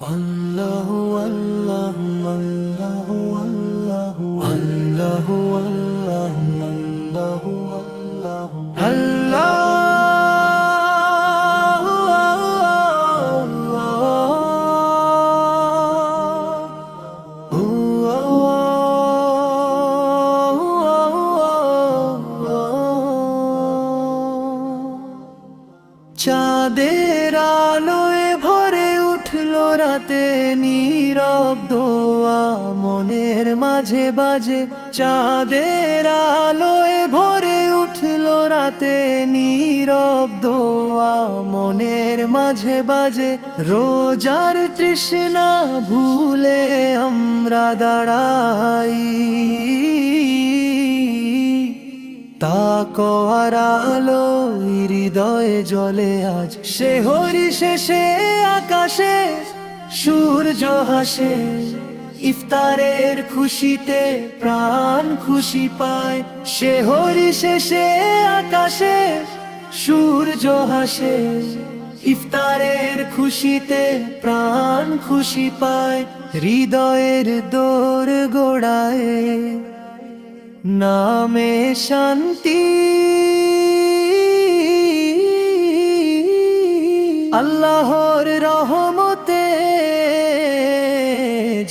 আল্লাহু আল্লাহু আল্লাহু আল্লাহু আল্লাহু আল্লাহু আল্লাহু চাঁদের আলোয় ভরে উঠলো রাতে নীরব দোয়া মনের মাঝে বাজে। চাঁদের আলোয় ভরে উঠলো রাতে নীরব দোয়া মনের মাঝে বাজে। রোজার তৃষ্ণা ভুলে আমরা দাঁড়াই, তাকওয়ার আলো হৃদয়ে জ্বলে আজ। সেহরি শেষে আকাশে সূর্য হাসে, ইফতারের খুশিতে প্রাণ খুশি পায়। সেহরি শেষে আকাশে সূর্য হাসে, ইফতারের খুশিতে প্রাণ খুশি পায়। হৃদয়ের দোর গোড়ায় নামে শান্তি, আল্লাহর রহমতে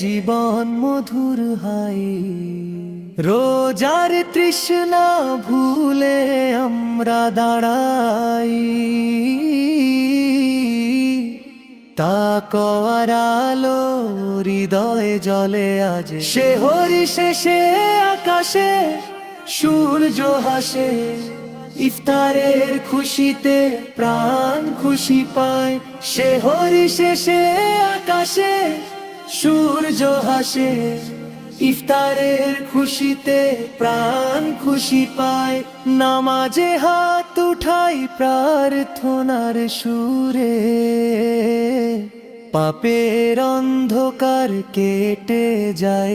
জীবন মধুর হয়। রোজার তৃষ্ণা ভুলে আমরা দাঁড়াই, তাকওয়ার আলো হৃদয়ে জ্বলে আজ। সেহরি শেষে আকাশে সূর্য হাসে, ইফতারের খুশিতে প্রাণ খুশি পায়। সেহরি শেষে আকাশে সূর্য হাসে, ইফতারের খুশিতে প্রাণ খুশি পায়। নামাজে হাত উঠাই প্রার্থনার সুরে, পাপের অন্ধকার কেটে যায়।